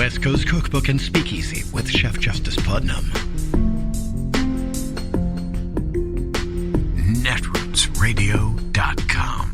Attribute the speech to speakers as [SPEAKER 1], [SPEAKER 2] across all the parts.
[SPEAKER 1] West Coast Cookbook and Speakeasy with Chef Justice Putnam. Netrootsradio.com.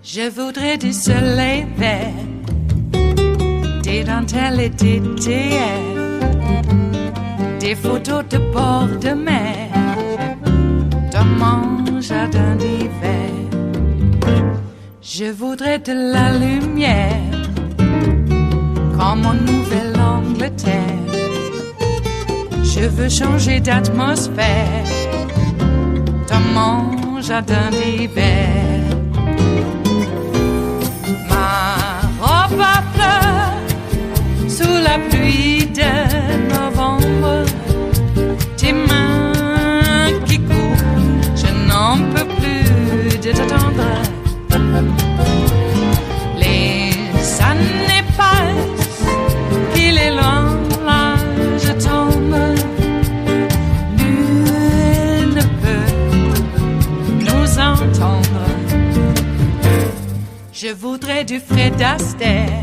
[SPEAKER 2] Je voudrais du soleil vert, des dentelles et des théères, des photos de bord de mer, dans mon jardin d'hiver. Je voudrais de la lumière, comme en Nouvelle-Angleterre. Je veux changer d'atmosphère, dans mon jardin d'hiver. Ma fleur sous la pluie de novembre, tes mains qui courent, je n'en peux plus de t'attendre. Les années passent, il est loin, là je tombe. Nul ne peut nous entendre. Je voudrais du Fred Astaire,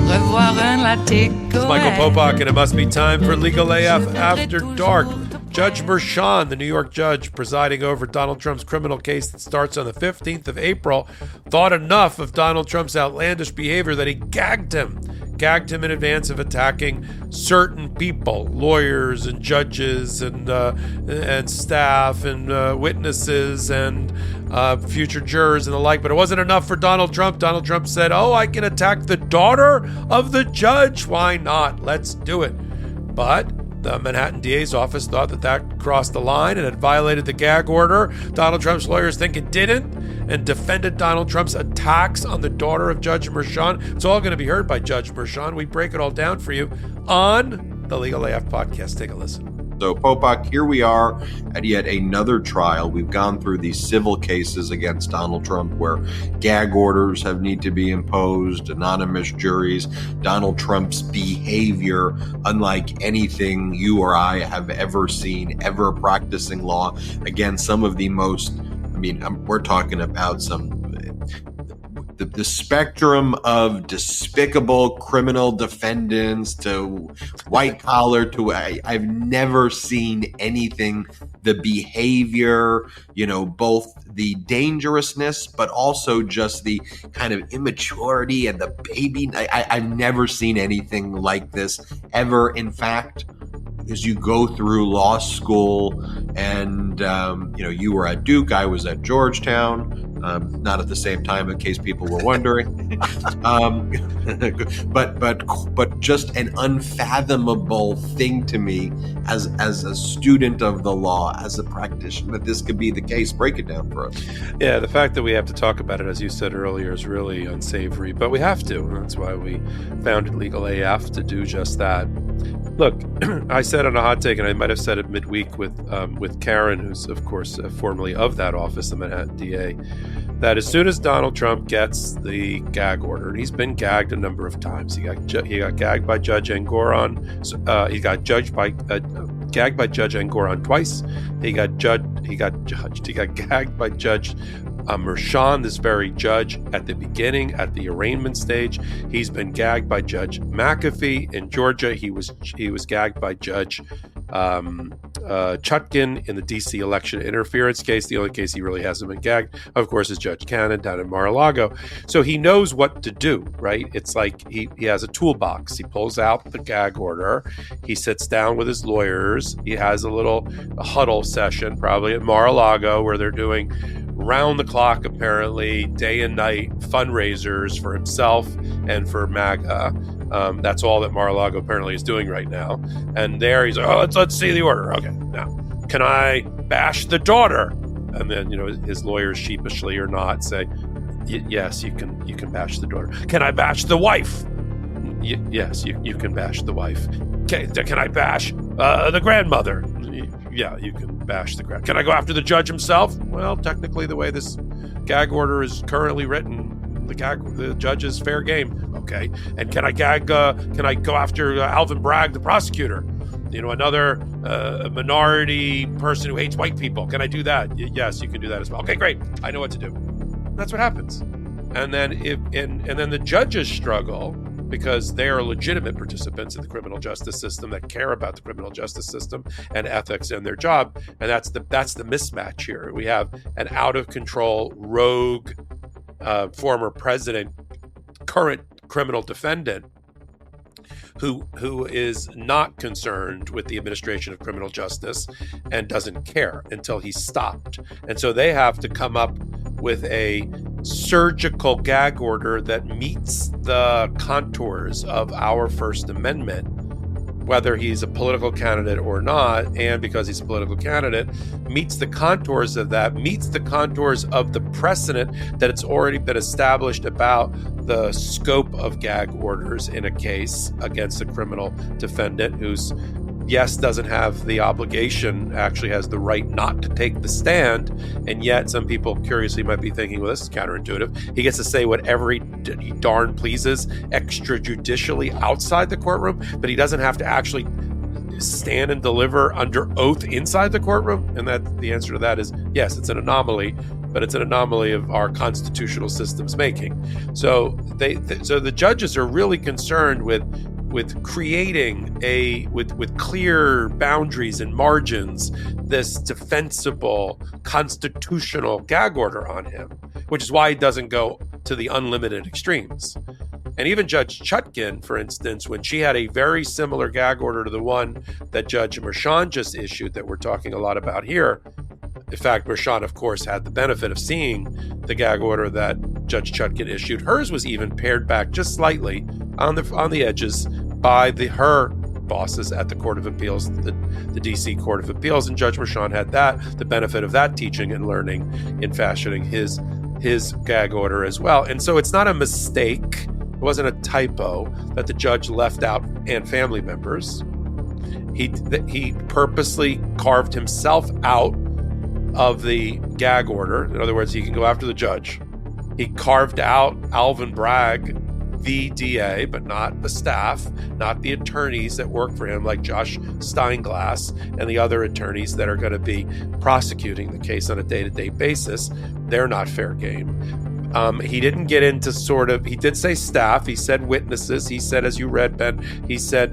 [SPEAKER 2] revoir un latte.
[SPEAKER 3] It's Michael Popok, and it must be time for Legal AF After Dark. Judge Mershon, the New York judge presiding over Donald Trump's criminal case that starts on the 15th of April, thought enough of Donald Trump's outlandish behavior that he gagged him in advance of attacking certain people, lawyers and judges and staff and witnesses and future jurors and the like. But it wasn't enough for Donald Trump. Donald Trump said, "Oh, I can attack the daughter of the judge. Why not? Let's do it." But the Manhattan DA's office thought that crossed the line and had violated the gag order. Donald Trump's lawyers think it didn't and defended Donald Trump's attacks on the daughter of Judge Mershon. It's all going to be heard by Judge Mershon. We break it all down for you on the Legal AF podcast. Take a listen.
[SPEAKER 4] So, Popok, here we are at yet another trial. We've gone through these civil cases against Donald Trump where gag orders need to be imposed, anonymous juries. Donald Trump's behavior, unlike anything you or I have ever seen, ever practicing law, again, some of the most, we're talking about the spectrum of despicable criminal defendants to white collar to I've never seen anything. The behavior, both the dangerousness, but also just the kind of immaturity and the baby. I've never seen anything like this ever. In fact, as you go through law school and, you were at Duke, I was at Georgetown, not at the same time, in case people were wondering, but just an unfathomable thing to me as a student of the law, as a practitioner, that this could be the case. Break it down for us.
[SPEAKER 3] Yeah, the fact that we have to talk about it, as you said earlier, is really unsavory, but we have to. That's why we founded Legal AF, to do just that. Look, I said on a hot take, and I might have said it midweek with Karen, who's, of course, formerly of that office, the Manhattan DA, that as soon as Donald Trump gets the gag order, and he's been gagged a number of times. He got gagged by Judge Engoron. He got gagged by Judge Engoron twice. He got gagged by Judge Mershon, this very judge, at the beginning, at the arraignment stage. He's been gagged by Judge McAfee in Georgia. He was gagged by Judge Chutkan in the D.C. election interference case. The only case he really hasn't been gagged, of course, is Judge Cannon down in Mar-a-Lago. So he knows what to do, right? It's like he has a toolbox. He pulls out the gag order. He sits down with his lawyers. He has a huddle session, probably at Mar-a-Lago, where they're doing round the clock, apparently, day and night fundraisers for himself and for MAGA. That's all that Mar-a-Lago apparently is doing right now. And there he's like, "Oh, let's see the order. Okay, now, can I bash the daughter?" And then, his lawyers, sheepishly or not, say, "Yes, you can bash the daughter." "Can I bash the wife?" Yes, you can bash the wife. Can I bash the grandmother? Yeah, you can bash the grandmother. Can I go after the judge himself? Well, technically, the way this gag order is currently written, the judge is fair game. Okay. And can I go after Alvin Bragg, the prosecutor? Another minority person who hates white people. Can I do that? Yes, you can do that as well. Okay, great. I know what to do. That's what happens. And then then the judges struggle because they are legitimate participants in the criminal justice system that care about the criminal justice system and ethics and their job. And that's the mismatch here. We have an out of control, rogue, former president, current criminal defendant who is not concerned with the administration of criminal justice and doesn't care until he's stopped. And so they have to come up with a surgical gag order that meets the contours of our First Amendment, whether he's a political candidate or not, and because he's a political candidate, meets the contours of that, meets the contours of the precedent that it's already been established about the scope of gag orders in a case against a criminal defendant who's, yes, doesn't have the obligation, actually has the right not to take the stand, and yet some people curiously might be thinking, well, this is counterintuitive. He gets to say whatever he darn pleases extrajudicially outside the courtroom, but he doesn't have to actually stand and deliver under oath inside the courtroom. And that the answer to that is yes, it's an anomaly, but it's an anomaly of our constitutional system's making. So so the judges are really concerned with creating with clear boundaries and margins this defensible constitutional gag order on him, which is why he doesn't go to the unlimited extremes. And even Judge Chutkan, for instance, when she had a very similar gag order to the one that Judge Merchan just issued that we're talking a lot about here. In fact, Merchan, of course, had the benefit of seeing the gag order that Judge Chutkan issued. Hers was even pared back just slightly on the edges by her bosses at the Court of Appeals, the D.C. Court of Appeals, and Judge Merchan had the benefit of that teaching and learning in fashioning his gag order as well. And so it's not a mistake. It wasn't a typo that the judge left out and family members. He purposely carved himself out of the gag order. In other words, he can go after the judge. He carved out Alvin Bragg, the DA, but not the staff, not the attorneys that work for him, like Josh Steinglass and the other attorneys that are going to be prosecuting the case on a day-to-day basis. They're not fair game. He didn't get into he did say staff. He said witnesses. He said, as you read, Ben, he said,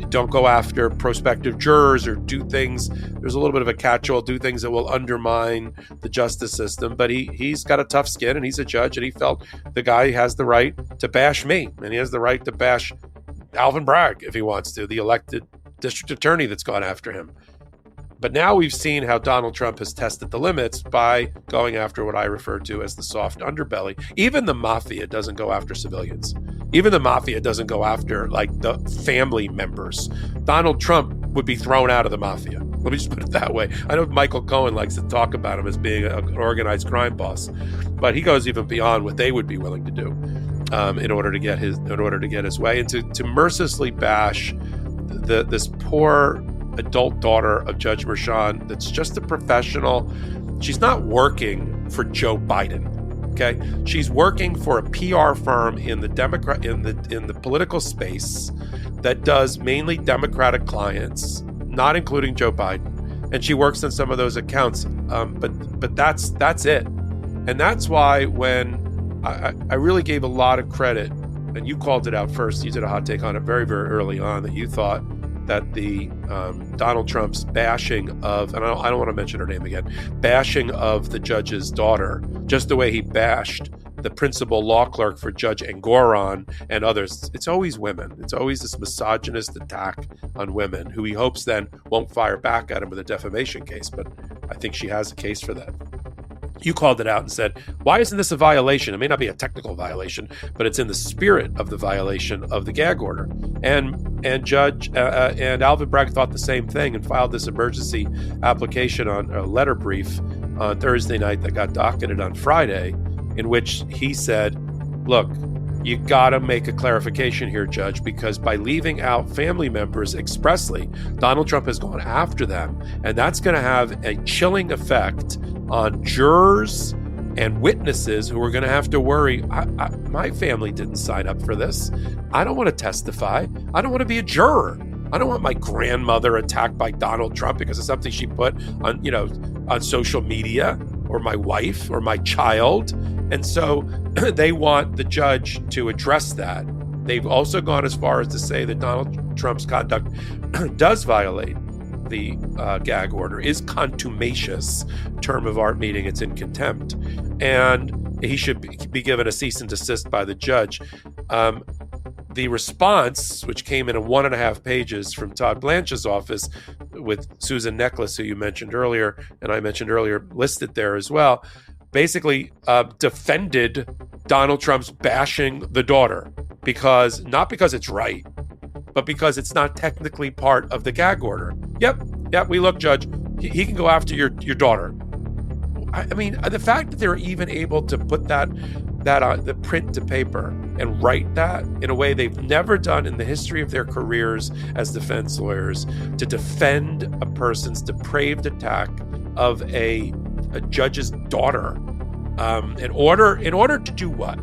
[SPEAKER 3] don't go after prospective jurors or do things. There's a little bit of a catch-all, do things that will undermine the justice system. But he's got a tough skin and he's a judge, and he felt the guy has the right to bash me, and he has the right to bash Alvin Bragg if he wants to, the elected district attorney that's gone after him. But now we've seen how Donald Trump has tested the limits by going after what I refer to as the soft underbelly. Even the mafia doesn't go after civilians. Even the mafia doesn't go after the family members. Donald Trump would be thrown out of the mafia. Let me just put it that way. I know Michael Cohen likes to talk about him as being an organized crime boss, but he goes even beyond what they would be willing to do in order to get his way, and to mercilessly bash this poor adult daughter of Judge Merchan that's just a professional. She's not working for Joe Biden. Okay, she's working for a PR firm in the political space that does mainly Democratic clients, not including Joe Biden, and she works on some of those accounts. But that's it, and that's why when I really gave a lot of credit, and you called it out first. You did a hot take on it very, very early on that you thought that the Donald Trump's bashing of, and I don't want to mention her name again, bashing of the judge's daughter, just the way he bashed the principal law clerk for Judge Engoron and others. It's always women. It's always this misogynist attack on women who he hopes then won't fire back at him with a defamation case, but I think she has a case for that. You called it out and said, why isn't this a violation? It may not be a technical violation, but it's in the spirit of the violation of the gag order. And Judge and Alvin Bragg thought the same thing and filed this emergency application on a letter brief on Thursday night that got docketed on Friday, in which he said, look, you got to make a clarification here, Judge, because by leaving out family members expressly, Donald Trump has gone after them, and that's going to have a chilling effect on jurors and witnesses who are going to have to worry. My family didn't sign up for this. I don't want to testify. I don't want to be a juror. I don't want my grandmother attacked by Donald Trump because of something she put on, on social media, or my wife or my child. And so they want the judge to address that. They've also gone as far as to say that Donald Trump's conduct does violate the gag order, is contumacious, term of art meaning it's in contempt, and he should be given a cease and desist by the judge. The response, which came in 1.5 pages from Todd Blanche's office with Susan Necklace, who you mentioned earlier, and I mentioned earlier, listed there as well, basically defended Donald Trump's bashing the daughter not because it's right, but because it's not technically part of the gag order. Yep, we look, Judge, he can go after your daughter. I mean, the fact that they're even able to put that on the print to paper and write that in a way they've never done in the history of their careers as defense lawyers, to defend a person's depraved attack of a judge's daughter, in order to do what?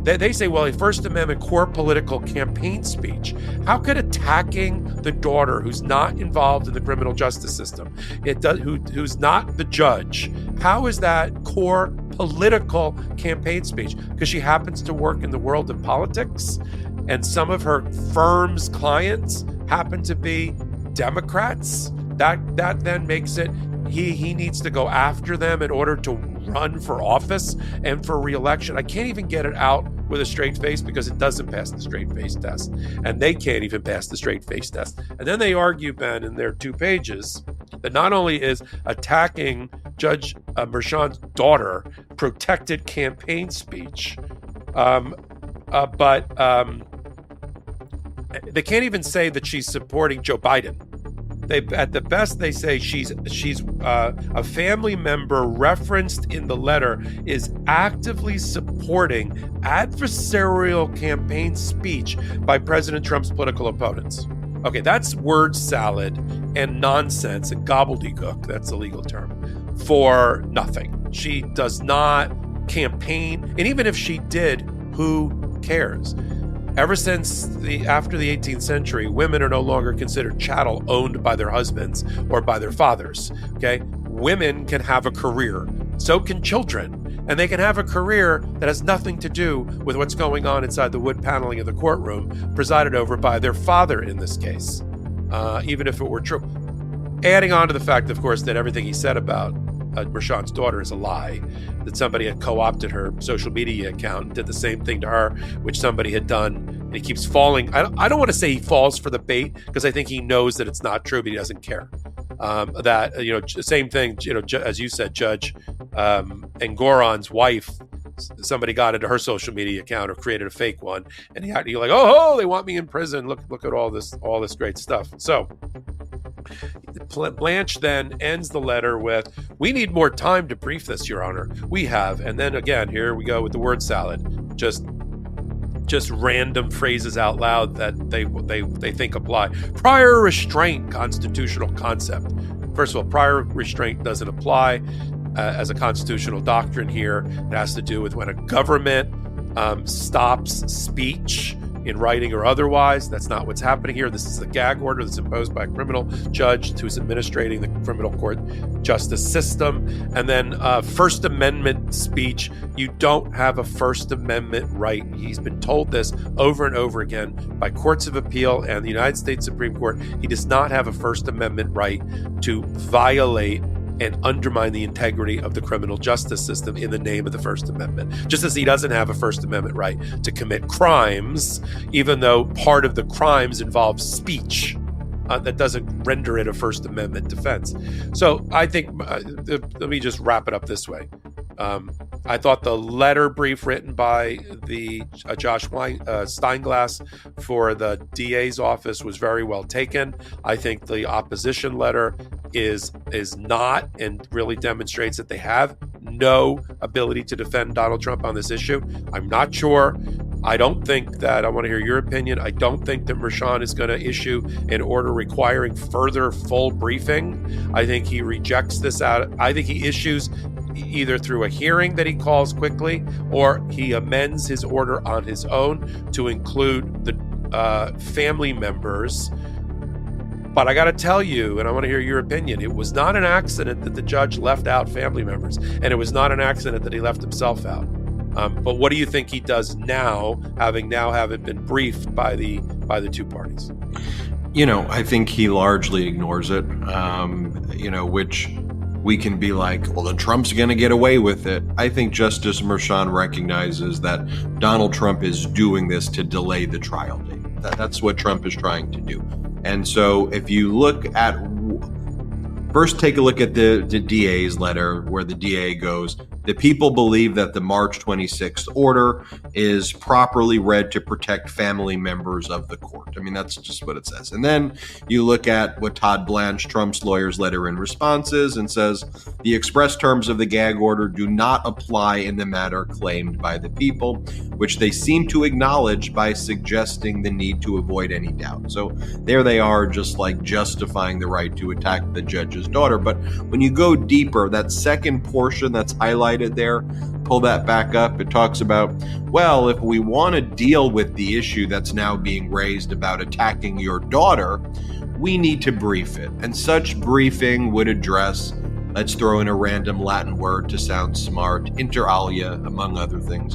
[SPEAKER 3] They say, well, a First Amendment core political campaign speech. How could attacking the daughter, who's not involved in the criminal justice system, who's not the judge, how is that core political campaign speech? Because she happens to work in the world of politics, and some of her firm's clients happen to be Democrats. That then makes it he needs to go after them in order to run for office and for re-election. I can't even get it out with a straight face because it doesn't pass the straight face test, and they can't even pass the straight face test. And then they argue, Ben, in their 2 pages, that not only is attacking Judge Merchan's daughter protected campaign speech, but they can't even say that she's supporting Joe Biden. At the best, they say she's a family member referenced in the letter is actively supporting adversarial campaign speech by President Trump's political opponents. Okay, that's word salad and nonsense and gobbledygook, that's a legal term, for nothing. She does not campaign, and even if she did, who cares? Ever since after the 18th century, women are no longer considered chattel owned by their husbands or by their fathers. Okay, women can have a career, so can children, and they can have a career that has nothing to do with what's going on inside the wood paneling of the courtroom, presided over by their father in this case, even if it were true. Adding on to the fact, of course, that everything he said about Merchan's daughter is a lie, that somebody had co-opted her social media account and did the same thing to her, which somebody had done, and he keeps falling. I don't want to say he falls for the bait, because I think he knows that it's not true, but he doesn't care. Same thing, as you said, Judge, Engoron's wife, somebody got into her social media account or created a fake one, and you're like, oh, they want me in prison. Look at all this great stuff. So Blanche then ends the letter with, "We need more time to brief this, Your Honor. We have." And then again, here we go with the word salad. Just random phrases out loud that they think apply. Prior restraint, constitutional concept. First of all, prior restraint doesn't apply as a constitutional doctrine here. It has to do with when a government stops speech in writing or otherwise. That's not what's happening here. This is a gag order that's imposed by a criminal judge who's administrating the criminal court justice system. And then First Amendment speech, you don't have a First Amendment right. He's been told this over and over again by courts of appeal and the United States Supreme Court. He does not have a First Amendment right to violate and undermine the integrity of the criminal justice system in the name of the First Amendment. Just as he doesn't have a First Amendment right to commit crimes, even though part of the crimes involves speech, that doesn't render it a First Amendment defense. So I think, let me just wrap it up this way. I thought the letter brief written by the Josh Steinglass for the DA's office was very well taken. I think the opposition letter is not, and really demonstrates that they have no ability to defend Donald Trump on this issue. I'm not sure I don't think that, I want to hear your opinion, I don't think that Mershon is going to issue an order requiring further full briefing. I think he rejects this out. I think he issues either through a hearing that he calls quickly, or he amends his order on his own to include the family members. But I got to tell you, and I want to hear your opinion, it was not an accident that the judge left out family members, and it was not an accident that he left himself out. But what do you think he does now, having been briefed by the two parties?
[SPEAKER 4] I think he largely ignores it, which we can be like, well, then Trump's going to get away with it. I think Justice Mershon recognizes that Donald Trump is doing this to delay the trial date. That's what Trump is trying to do. And so if you first take a look at the DA's letter, where the DA goes, the people believe that the March 26th order is properly read to protect family members of the court. I mean, that's just what it says. And then you look at what Todd Blanche, Trump's lawyer's letter in response is, and says, the express terms of the gag order do not apply in the matter claimed by the people, which they seem to acknowledge by suggesting the need to avoid any doubt. So there they are, just like justifying the right to attack the judge's daughter. But when you go deeper, that second portion that's highlighted there, pull that back up. It talks about, well, if we want to deal with the issue that's now being raised about attacking your daughter, we need to brief it. And such briefing would address, let's throw in a random Latin word to sound smart, inter alia, among other things,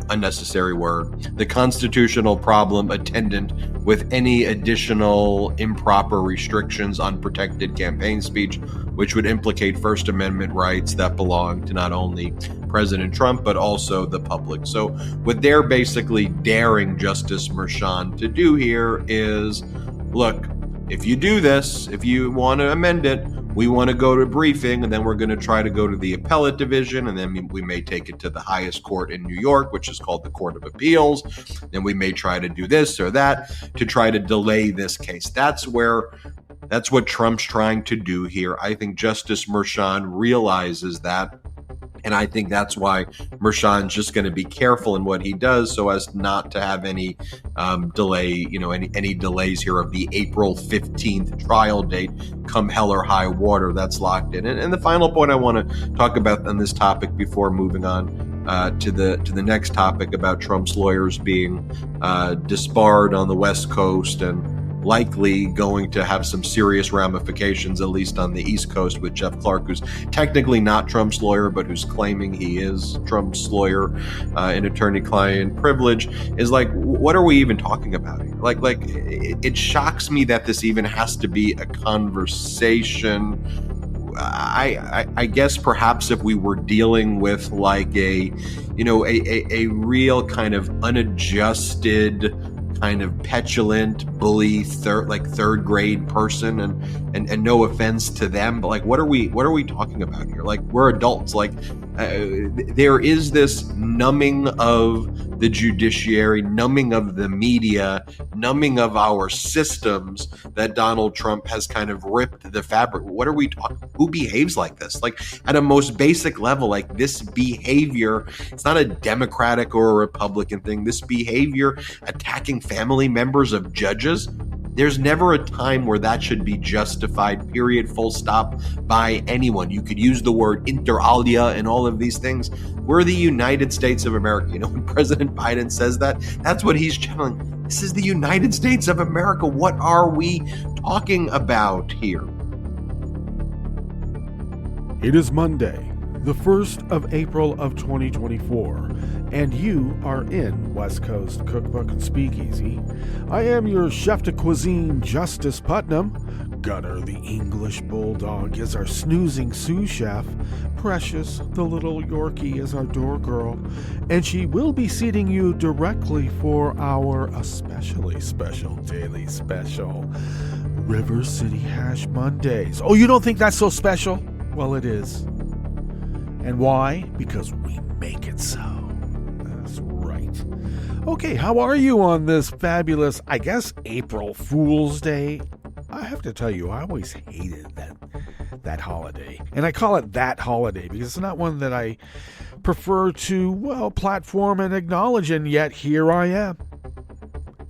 [SPEAKER 4] unnecessary word, the constitutional problem attendant with any additional improper restrictions on protected campaign speech, which would implicate First Amendment rights that belong to not only President Trump, but also the public. So what they're basically daring Justice Mershon to do here is, look, if you do this, if you want to amend it, we want to go to briefing, and then we're going to try to go to the appellate division, and then we may take it to the highest court in New York, which is called the Court of Appeals. Then we may try to do this or that to try to delay this case. That's what Trump's trying to do here. I think Justice Mershon realizes that. And I think that's why Mershon's just going to be careful in what he does so as not to have any delay, any delays here of the April 15th trial date come hell or high water. That's locked in. And the final point I want to talk about on this topic before moving on to the next topic about Trump's lawyers being disbarred on the West Coast and likely going to have some serious ramifications, at least on the East Coast, with Jeff Clark, who's technically not Trump's lawyer, but who's claiming he is Trump's lawyer in attorney-client privilege, is like, what are we even talking about here? Like it shocks me that this even has to be a conversation. I guess perhaps if we were dealing with like a real kind of unadjusted, kind of petulant, bully, third grade person, and no offense to them, but like, what are we talking about here? Like, we're adults. Like, there is this numbing of the judiciary, numbing of the media, numbing of our systems that Donald Trump has kind of ripped the fabric. What are we talking? Who behaves like this? Like, at a most basic level, like this behavior, it's not a Democratic or a Republican thing. This behavior, attacking family members of judges, there's never a time where that should be justified, period, full stop, by anyone. You could use the word inter alia and all of these things. We're the United States of America. When President Biden says that, that's what he's channeling. This is the United States of America. What are we talking about here?
[SPEAKER 5] It is Monday, the 1st of April of 2024, and you are in West Coast Cookbook and Speakeasy. I am your chef de cuisine, Justice Putnam. Gunner, the English bulldog, is our snoozing sous chef. Precious, the little Yorkie, is our door girl, and she will be seating you directly for our especially special daily special, River City Hash Mondays. Oh, you don't think that's so special? Well, it is. And why? Because we make it so. That's right. Okay, how are you on this fabulous, I guess, April Fool's Day? I have to tell you, I always hated that holiday. And I call it that holiday because it's not one that I prefer to, well, platform and acknowledge, and yet here I am,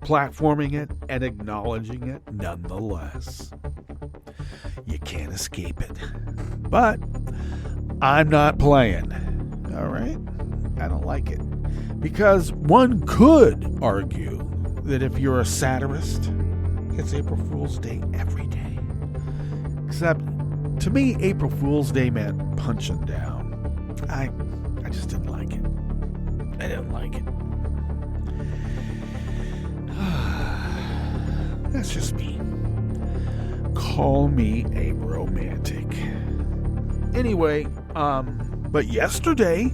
[SPEAKER 5] platforming it and acknowledging it nonetheless. You can't escape it. But I'm not playing. All right? I don't like it. Because one could argue that if you're a satirist, it's April Fool's Day every day. Except, to me, April Fool's Day meant punching down. I just didn't like it. I didn't like it. That's just me. Call me a romantic. Anyway, but yesterday,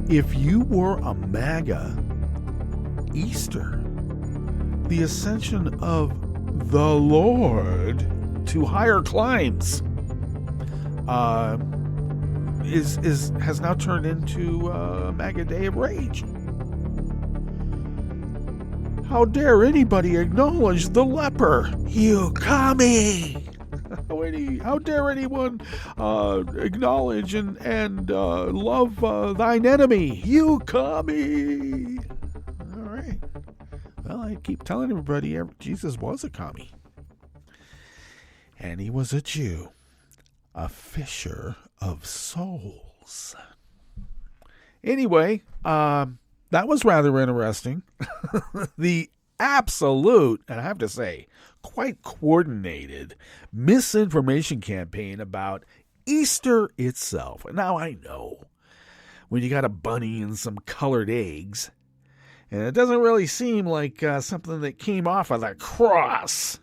[SPEAKER 5] if you were a MAGA, Easter, the ascension of the Lord to higher climes, has now turned into a MAGA Day of Rage. How dare anybody acknowledge the leper? You commie! How dare anyone acknowledge and love thine enemy? You commie! All right. Well, I keep telling everybody Jesus was a commie. And he was a Jew. A fisher of souls. Anyway, that was rather interesting. The absolute, and I have to say, quite coordinated misinformation campaign about Easter itself. Now I know when you got a bunny and some colored eggs, and it doesn't really seem like something that came off of the cross.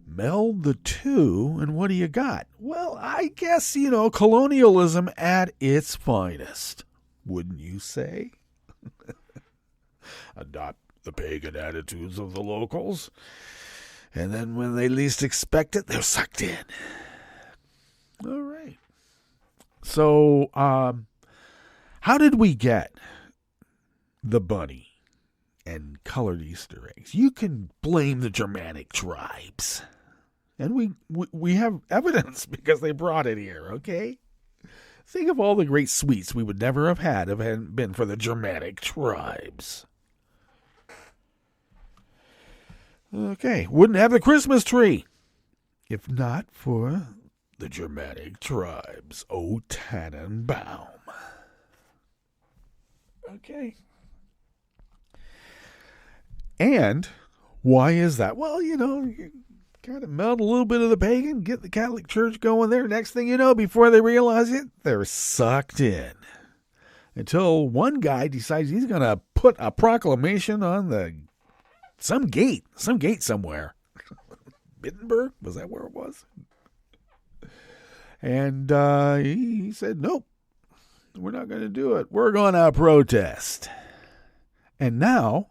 [SPEAKER 5] Meld the two, and what do you got? Well, I guess, colonialism at its finest. Wouldn't you say? Adopt the pagan attitudes of the locals, and then when they least expect it, they're sucked in. All right. So, how did we get the bunny and colored Easter eggs? You can blame the Germanic tribes. And we have evidence because they brought it here, okay? Think of all the great sweets we would never have had if it hadn't been for the Germanic tribes. Okay, wouldn't have the Christmas tree if not for the Germanic tribes. O Tannenbaum. Okay. And why is that? Well, you kind of melt a little bit of the pagan, get the Catholic Church going there. Next thing you know, before they realize it, they're sucked in. Until one guy decides he's going to put a proclamation on some gate somewhere. Wittenberg? Was that where it was? And he said, nope, we're not going to do it. We're going to protest. And now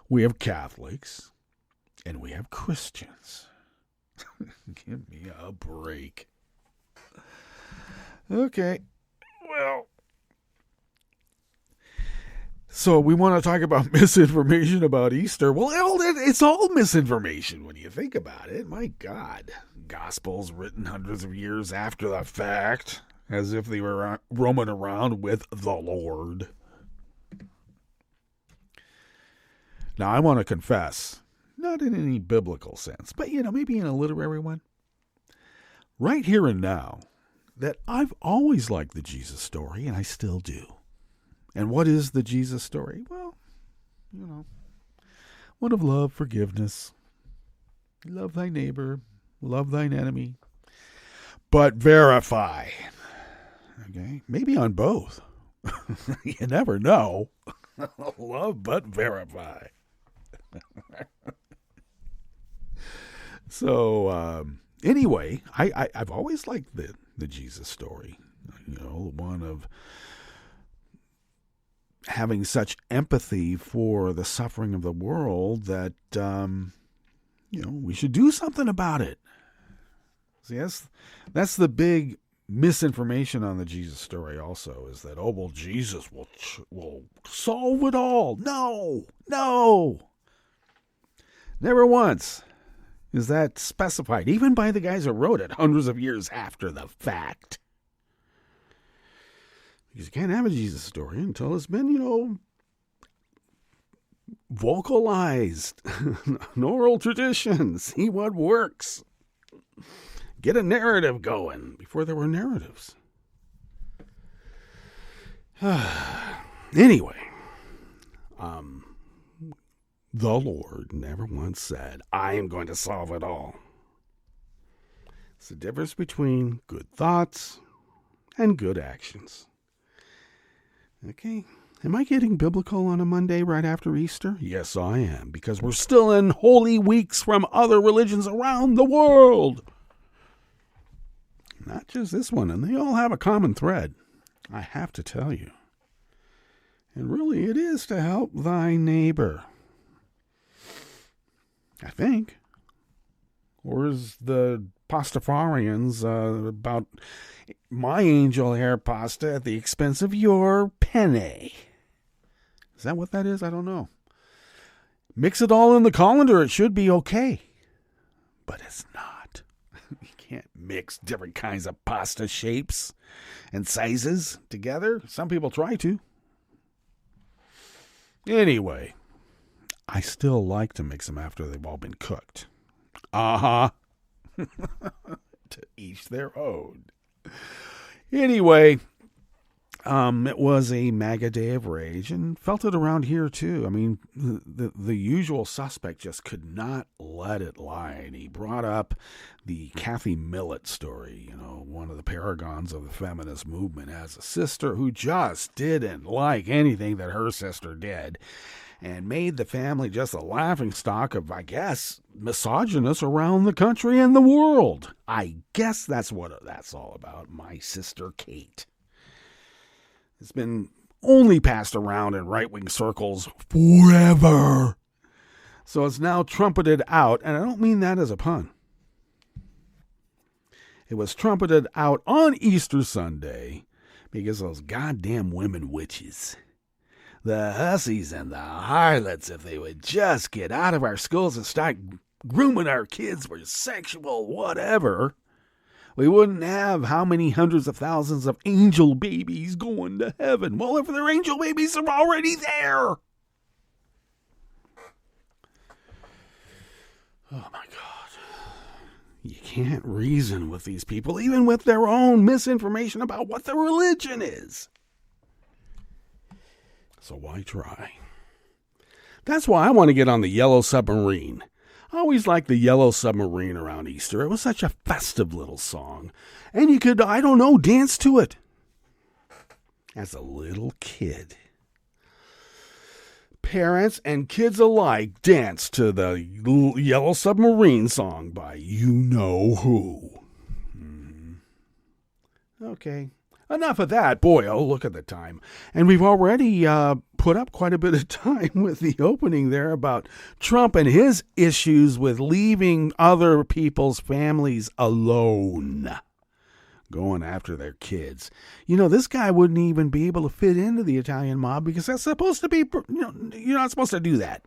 [SPEAKER 5] we have Catholics and we have Christians. Give me a break. Okay. Well, so we want to talk about misinformation about Easter. Well, it's all misinformation when you think about it. My God. Gospels written hundreds of years after the fact, as if they were roaming around with the Lord. Now, I want to confess, not in any biblical sense, but, maybe in a literary one, right here and now, that I've always liked the Jesus story, and I still do. And what is the Jesus story? Well, one of love, forgiveness, love thy neighbor, love thine enemy, but verify. Okay, maybe on both. You never know. Love, but verify. So, anyway, I've always liked the Jesus story. The one of having such empathy for the suffering of the world that, we should do something about it. See, that's the big misinformation on the Jesus story also, is that, Jesus will solve it all. No. Never once is that specified, even by the guys who wrote it hundreds of years after the fact. Because you can't have a Jesus story until it's been, vocalized. An oral tradition. See what works. Get a narrative going before there were narratives. Anyway, the Lord never once said, I am going to solve it all. It's the difference between good thoughts and good actions. Okay, am I getting biblical on a Monday right after Easter? Yes, I am, because we're still in Holy Weeks from other religions around the world. Not just this one, and they all have a common thread, I have to tell you. And really, it is to help thy neighbor. I think. Or is the Pastafarians about my angel hair pasta at the expense of your penne? Is that what that is? I don't know. Mix it all in the colander. It should be okay. But it's not. You can't mix different kinds of pasta shapes and sizes together. Some people try to. Anyway, I still like to mix them after they've all been cooked. To each their own. Anyway, it was a MAGA day of rage, and felt it around here too. I mean, the usual suspect just could not let it lie. And he brought up the Kathy Millett story, one of the paragons of the feminist movement, as a sister who just didn't like anything that her sister did, and made the family just a laughingstock of, I guess, misogynists around the country and the world. I guess that's what that's all about. My sister Kate. It's been only passed around in right-wing circles forever. So it's now trumpeted out, and I don't mean that as a pun. It was trumpeted out on Easter Sunday because those goddamn women witches, the hussies and the harlots, if they would just get out of our schools and start grooming our kids for sexual whatever, we wouldn't have how many hundreds of thousands of angel babies going to heaven. Well, if they're angel babies, they're already there. Oh, my God. You can't reason with these people, even with their own misinformation about what their religion is. So why try? That's why I want to get on the Yellow Submarine. I always liked the Yellow Submarine around Easter. It was such a festive little song. And you could, dance to it. As a little kid. Parents and kids alike danced to the Yellow Submarine song by you-know-who. Okay. Enough of that. Boy, oh, look at the time. And we've already put up quite a bit of time with the opening there about Trump and his issues with leaving other people's families alone, going after their kids. This guy wouldn't even be able to fit into the Italian mob because that's supposed to be, you're not supposed to do that.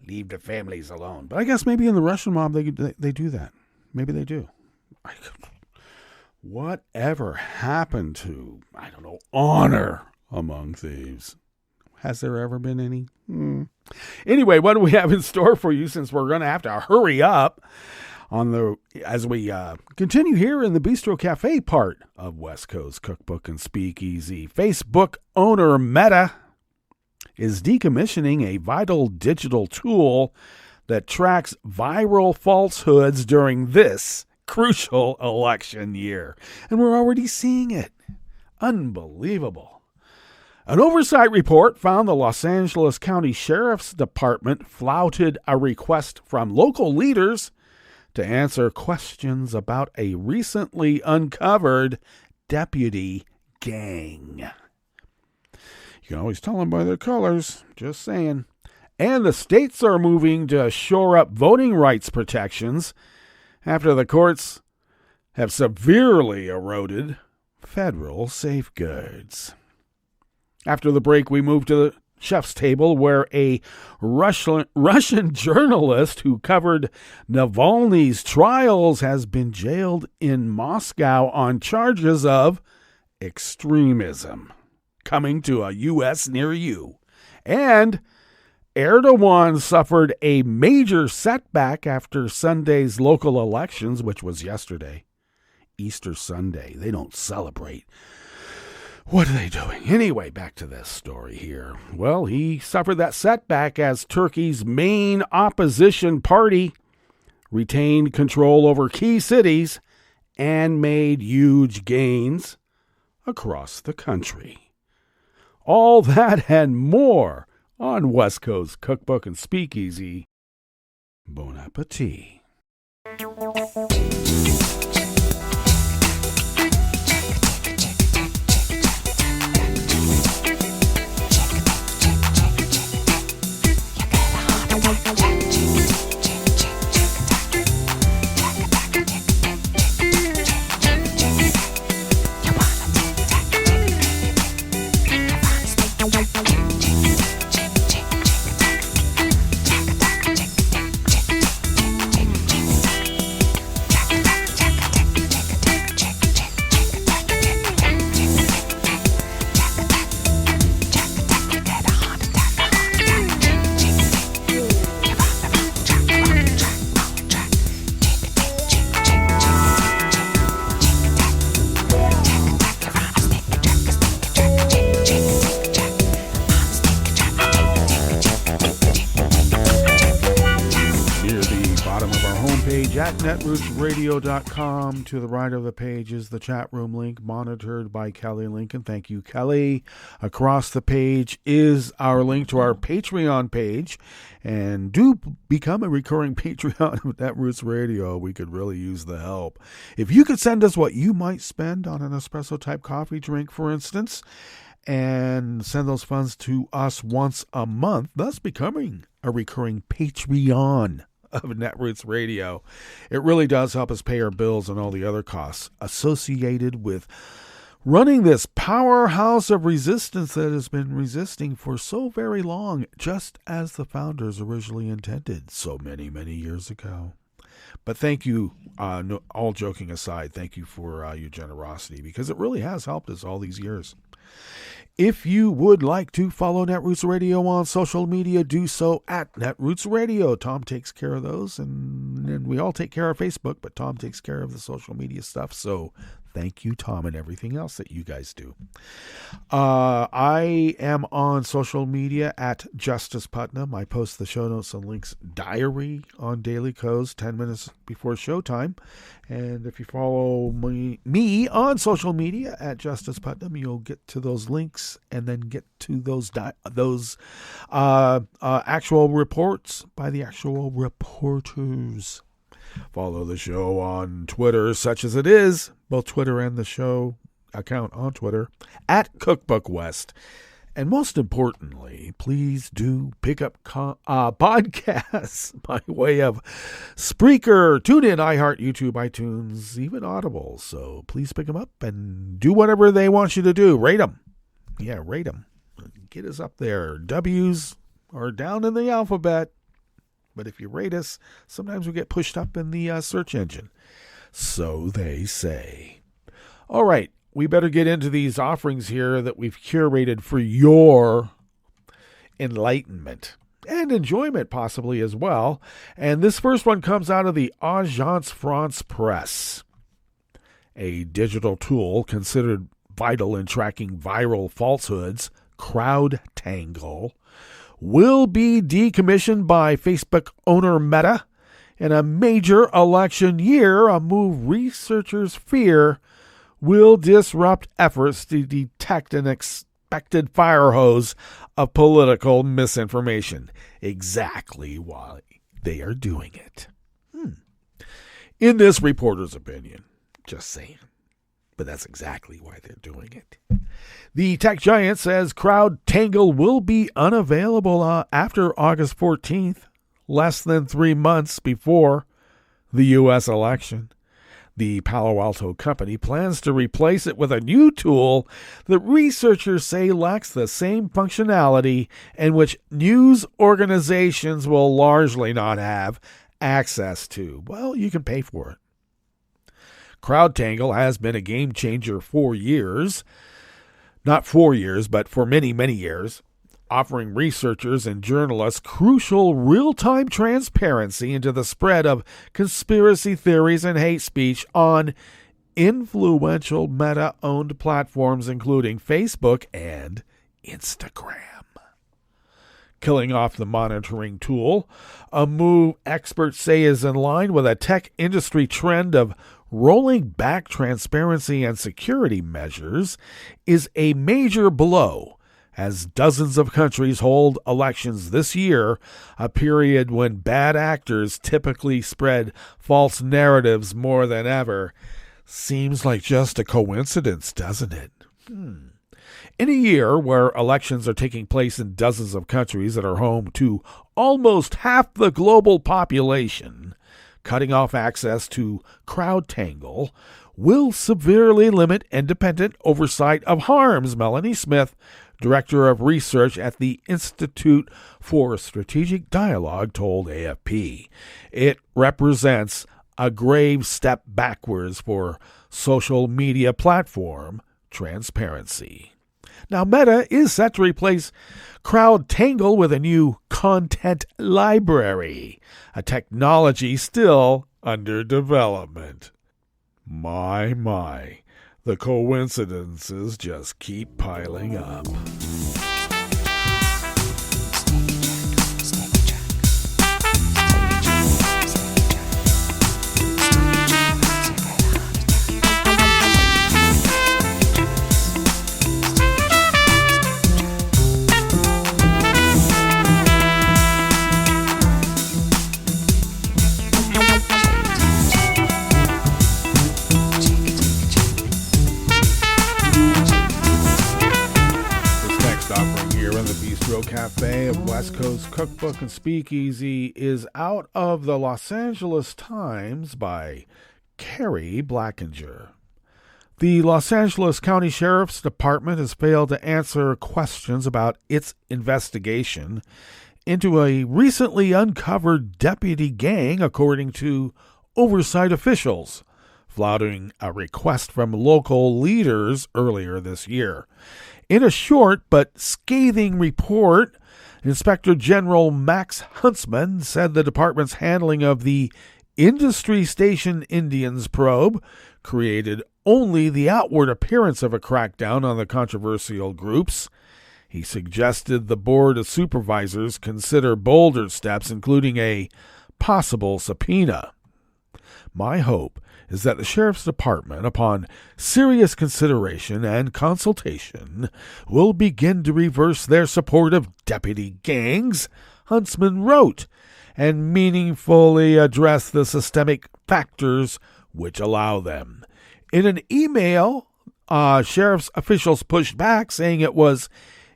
[SPEAKER 5] Leave the families alone. But I guess maybe in the Russian mob they do that. Maybe they do. Whatever happened to, honor among thieves? Has there ever been any? Anyway, what do we have in store for you, since we're going to have to hurry up as we continue here in the Bistro Cafe part of West Coast Cookbook and Speakeasy. Facebook owner Meta is decommissioning a vital digital tool that tracks viral falsehoods during this crucial election year. And we're already seeing it. Unbelievable. An oversight report found the Los Angeles County Sheriff's Department flouted a request from local leaders to answer questions about a recently uncovered deputy gang. You can always tell them by their colors, just saying. And the states are moving to shore up voting rights protections after the courts have severely eroded federal safeguards. After the break, we move to the chef's table, where a Russian journalist who covered Navalny's trials has been jailed in Moscow on charges of extremism coming to a U.S. near you. And Erdogan suffered a major setback after Sunday's local elections, which was yesterday. Easter Sunday. They don't celebrate. What are they doing? Anyway, back to this story here. Well, he suffered that setback as Turkey's main opposition party retained control over key cities and made huge gains across the country. All that and more on West Coast Cookbook and Speakeasy. Bon appetit. At netrootsradio.com. To the right of the page is the chat room link, monitored by Kelly Lincoln. Thank you, Kelly. Across the page is our link to our Patreon page. And do become a recurring Patreon of Netroots Radio. We could really use the help. If you could send us what you might spend on an espresso-type coffee drink, for instance, and send those funds to us once a month, thus becoming a recurring Patreon of Netroots Radio. It really does help us pay our bills and all the other costs associated with running this powerhouse of resistance that has been resisting for so very long, just as the founders originally intended so many, many years ago. But thank you, all joking aside, thank you for your generosity, because it really has helped us all these years. If you would like to follow Netroots Radio on social media, do so at Netroots Radio. Tom takes care of those, and we all take care of Facebook, but Tom takes care of the social media stuff. So thank you, Tom, and everything else that you guys do. I am on social media at Justice Putnam. I post the show notes and links diary on Daily Codes 10 minutes before showtime. And if you follow me on social media at Justice Putnam, you'll get to those links and then get to those actual reports by the actual reporters. Follow the show on Twitter, such as it is, both Twitter and the show account on Twitter, at Cookbook West. And most importantly, please do pick up podcasts by way of Spreaker, TuneIn, iHeart, YouTube, iTunes, even Audible. So please pick them up and do whatever they want you to do. Rate them. Yeah, rate them. Get us up there. W's are down in the alphabet. But if you rate us, sometimes we get pushed up in the search engine. So they say. All right. We better get into these offerings here that we've curated for your enlightenment and enjoyment possibly as well. And this first one comes out of the Agence France Presse, a digital tool considered vital in tracking viral falsehoods. CrowdTangle will be decommissioned by Facebook owner Meta in a major election year, a move researchers fear will disrupt efforts to detect an expected fire hose of political misinformation. Exactly why they are doing it. In this reporter's opinion, just saying. But that's exactly why they're doing it. The tech giant says CrowdTangle will be unavailable after August 14th, less than 3 months before the U.S. election. The Palo Alto company plans to replace it with a new tool that researchers say lacks the same functionality and which news organizations will largely not have access to. Well, you can pay for it. CrowdTangle has been a game changer for years. Not 4 years, but for many, many years, offering researchers and journalists crucial real-time transparency into the spread of conspiracy theories and hate speech on influential Meta-owned platforms including Facebook and Instagram. Killing off the monitoring tool, a move experts say is in line with a tech industry trend of rolling back transparency and security measures, is a major blow as dozens of countries hold elections this year, a period when bad actors typically spread false narratives more than ever. Seems like just a coincidence, doesn't it? In a year where elections are taking place in dozens of countries that are home to almost half the global population, cutting off access to CrowdTangle will severely limit independent oversight of harms, Melanie Smith, Director of Research at the Institute for Strategic Dialogue, told AFP. It represents a grave step backwards for social media platform transparency. Now, Meta is set to replace CrowdTangle with a new content library, a technology still under development. My, the coincidences just keep piling up. Cafe of West Coast Cookbook and Speakeasy is Out of the Los Angeles Times by Carrie Blackinger. The Los Angeles County Sheriff's Department has failed to answer questions about its investigation into a recently uncovered deputy gang, according to oversight officials, flouting a request from local leaders earlier this year. In a short but scathing report, Inspector General Max Huntsman said the department's handling of the Industry Station Indians probe created only the outward appearance of a crackdown on the controversial groups. He suggested the Board of Supervisors consider bolder steps, including a possible subpoena. My hope is that the Sheriff's Department, upon serious consideration and consultation, will begin to reverse their support of deputy gangs, Huntsman wrote, and meaningfully address the systemic factors which allow them. In an email, sheriff's officials pushed back, saying it was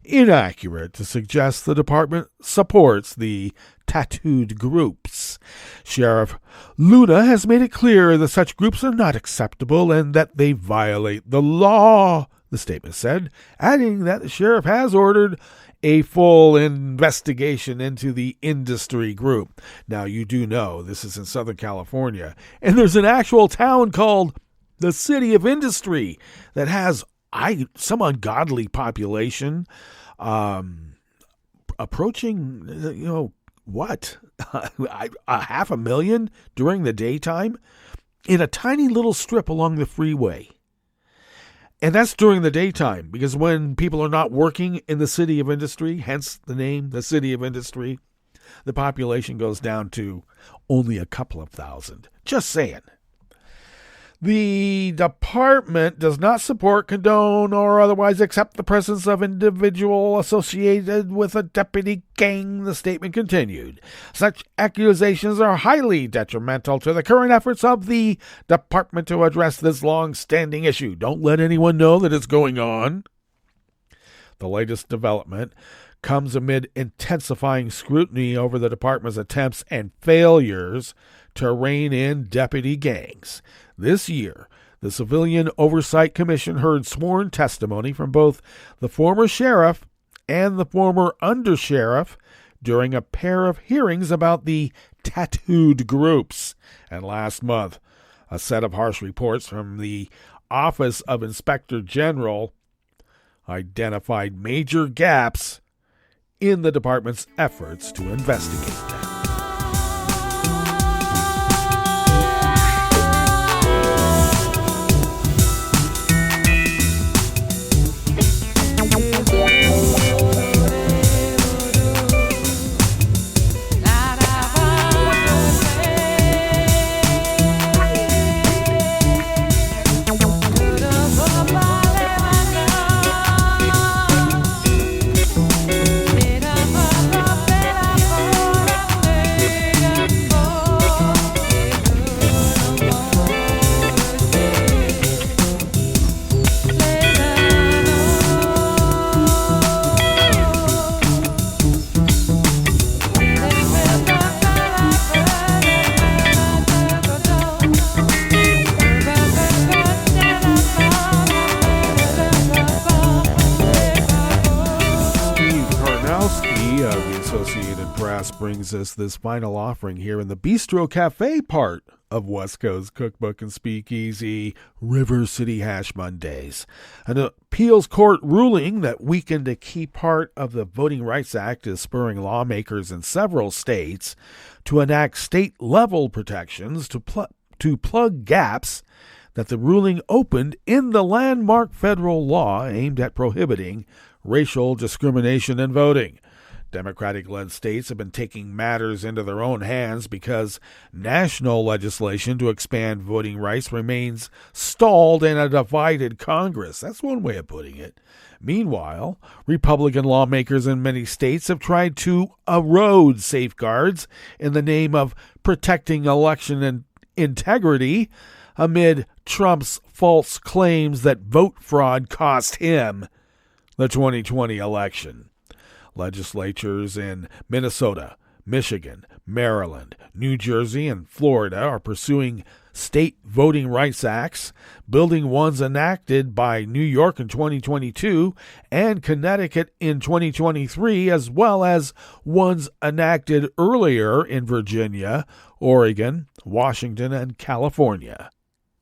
[SPEAKER 5] inaccurate to suggest the department supports the tattooed groups. Sheriff Luna has made it clear that such groups are not acceptable and that they violate the law, the statement said, adding that the sheriff has ordered a full investigation into the industry group. Now, you do know this is in Southern California, and there's an actual town called the City of Industry that has some ungodly population, approaching, what? 500,000 during the daytime in a tiny little strip along the freeway. And that's during the daytime, because when people are not working in the City of Industry, hence the name, the City of Industry, the population goes down to only a couple of thousand. Just saying. The department does not support, condone, or otherwise accept the presence of individual associated with a deputy gang, the statement continued. Such accusations are highly detrimental to the current efforts of the department to address this long-standing issue. Don't let anyone know that it's going on. The latest development comes amid intensifying scrutiny over the department's attempts and failures to rein in deputy gangs. This year, the Civilian Oversight Commission heard sworn testimony from both the former sheriff and the former undersheriff during a pair of hearings about the tattooed groups. And last month, A set of harsh reports from the Office of Inspector General identified major gaps in the department's efforts to investigate them. Brings us this final offering here in the Bistro Cafe part of West Coast Cookbook and Speakeasy, River City Hash Mondays. An appeals court ruling that weakened a key part of the Voting Rights Act is spurring lawmakers in several states to enact state-level protections to plug gaps that the ruling opened in the landmark federal law aimed at prohibiting racial discrimination in voting. Democratic-led states have been taking matters into their own hands because national legislation to expand voting rights remains stalled in a divided Congress. That's one way of putting it. Meanwhile, Republican lawmakers in many states have tried to erode safeguards in the name of protecting election integrity amid Trump's false claims that vote fraud cost him the 2020 election. Legislatures in Minnesota, Michigan, Maryland, New Jersey, and Florida are pursuing state voting rights acts, building ones enacted by New York in 2022 and Connecticut in 2023, as well as ones enacted earlier in Virginia, Oregon, Washington, and California.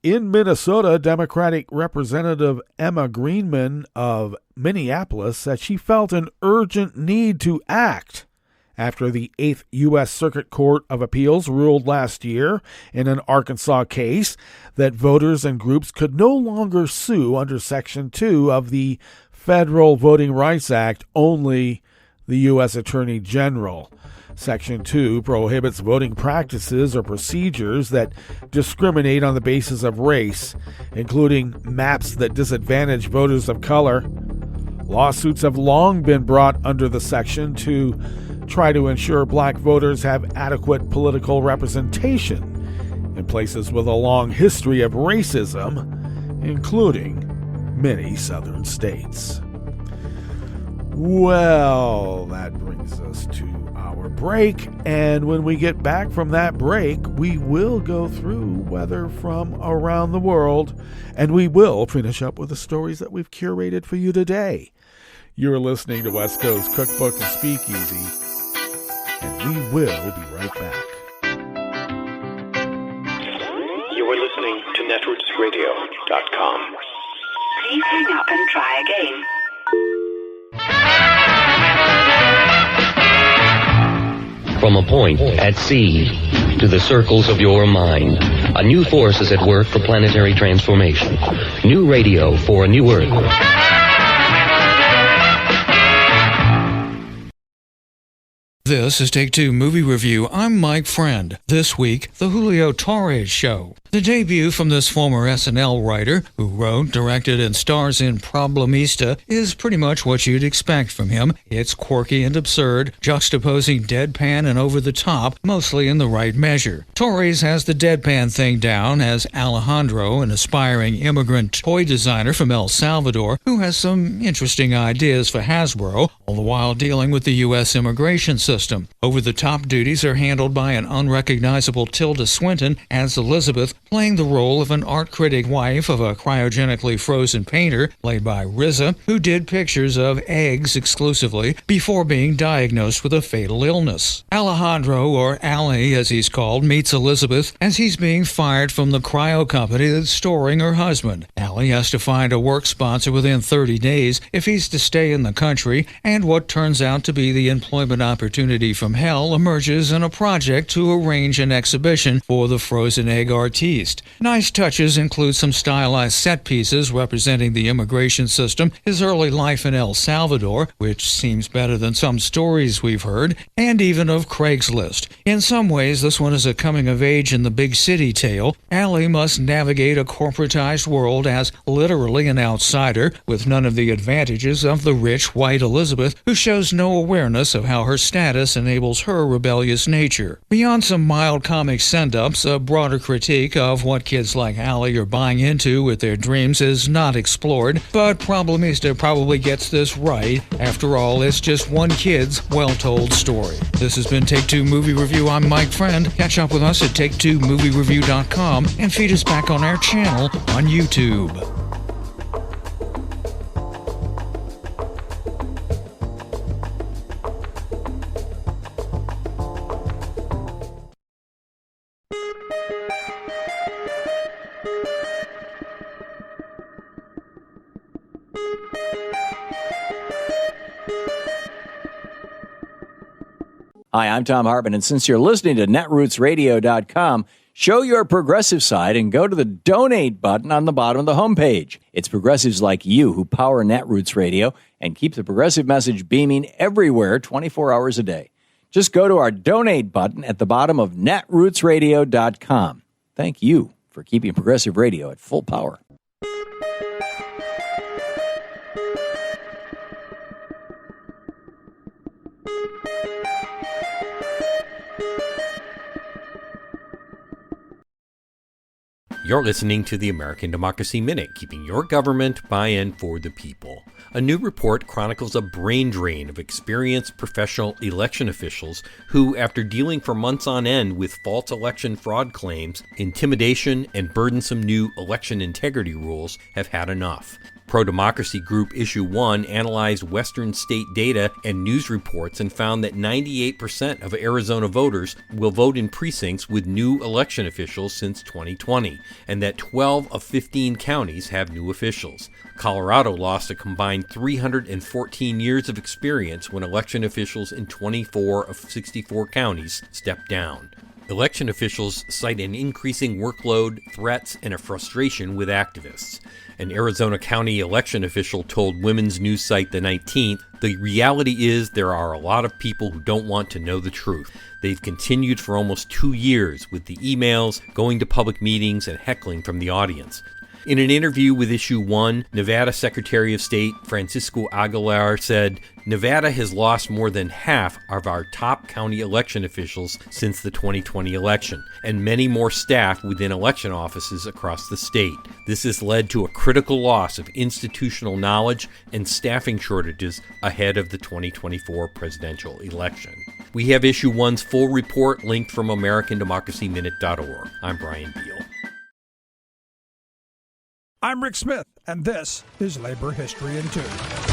[SPEAKER 5] In Minnesota, Democratic Representative Emma Greenman of Minneapolis said she felt an urgent need to act after the 8th U.S. Circuit Court of Appeals ruled last year in an Arkansas case that voters and groups could no longer sue under Section 2 of the Federal Voting Rights Act, only the U.S. Attorney General. Section 2 prohibits voting practices or procedures that discriminate on the basis of race, including maps that disadvantage voters of color. Lawsuits have long been brought under the section to try to ensure black voters have adequate political representation in places with a long history of racism, including many southern states. Well, that brings us to our break, and when we get back from that break, we will go through weather from around the world, and we will finish up with the stories that we've curated for you today. You're listening to West Coast Cookbook and Speakeasy, and we will be right back.
[SPEAKER 1] You are listening to netrootsradio.com.
[SPEAKER 6] Please hang up and try again.
[SPEAKER 7] From a point at sea to the circles of your mind, a new force is at work for planetary transformation. New radio for a new Earth.
[SPEAKER 8] This is Take Two Movie Review. I'm Mike Friend. This week, The Julio Torres Show. The debut from this former SNL writer, who wrote, directed, and stars in Problemista, is pretty much what you'd expect from him. It's quirky and absurd, juxtaposing deadpan and over-the-top, mostly in the right measure. Torres has the deadpan thing down as Alejandro, an aspiring immigrant toy designer from El Salvador, who has some interesting ideas for Hasbro, all the while dealing with the U.S. immigration system. Over-the-top duties are handled by an unrecognizable Tilda Swinton as Elizabeth, playing the role of an art critic wife of a cryogenically frozen painter, played by Riza, who did pictures of eggs exclusively before being diagnosed with a fatal illness. Alejandro, or Ali as he's called, meets Elizabeth as he's being fired from the cryo company that's storing her husband. Ali has to find a work sponsor within 30 days if he's to stay in the country, and what turns out to be the employment opportunity from hell emerges in a project to arrange an exhibition for the frozen egg artiste. Nice touches include some stylized set pieces representing the immigration system, his early life in El Salvador, which seems better than some stories we've heard, and even of Craigslist. In some ways, this one is a coming-of-age in the big city tale. Ali must navigate a corporatized world as literally an outsider, with none of the advantages of the rich white Elizabeth, who shows no awareness of how her status enables her rebellious nature. Beyond some mild comic send-ups, a broader critique of what kids like Ali are buying into with their dreams is not explored, but Problemista probably gets this right. After all, it's just one kid's well-told story. This has been Take Two Movie Review. I'm Mike Friend. Catch up with us at take2moviereview.com and feed us back on our channel on YouTube.
[SPEAKER 9] Hi, I'm Tom Hartman, and since you're listening to netrootsradio.com, show your progressive side and go to the donate button on the bottom of the homepage. It's progressives like you who power Netroots Radio and keep the progressive message beaming everywhere 24 hours a day. Just go to our donate button at the bottom of netrootsradio.com. Thank you for keeping progressive radio at full power.
[SPEAKER 10] You're listening to the American Democracy Minute, keeping your government by and for the people. A new report chronicles a brain drain of experienced professional election officials who, after dealing for months on end with false election fraud claims, intimidation, and burdensome new election integrity rules, have had enough. Pro-democracy group Issue 1 analyzed Western state data and news reports and found that 98% of Arizona voters will vote in precincts with new election officials since 2020, and that 12 of 15 counties have new officials. Colorado lost a combined 314 years of experience when election officials in 24 of 64 counties stepped down. Election officials cite an increasing workload, threats, and a frustration with activists. An Arizona county election official told Women's News site the 19th, "The reality is there are a lot of people who don't want to know the truth. They've continued for almost 2 years with the emails, going to public meetings, and heckling from the audience." In an interview with Issue 1, Nevada Secretary of State Francisco Aguilar said, "Nevada has lost more than half of our top county election officials since the 2020 election, and many more staff within election offices across the state. This has led to a critical loss of institutional knowledge and staffing shortages ahead of the 2024 presidential election." We have Issue 1's full report linked from AmericanDemocracyMinute.org. I'm Brian Beal.
[SPEAKER 11] I'm Rick Smith, and this is Labor History in 2.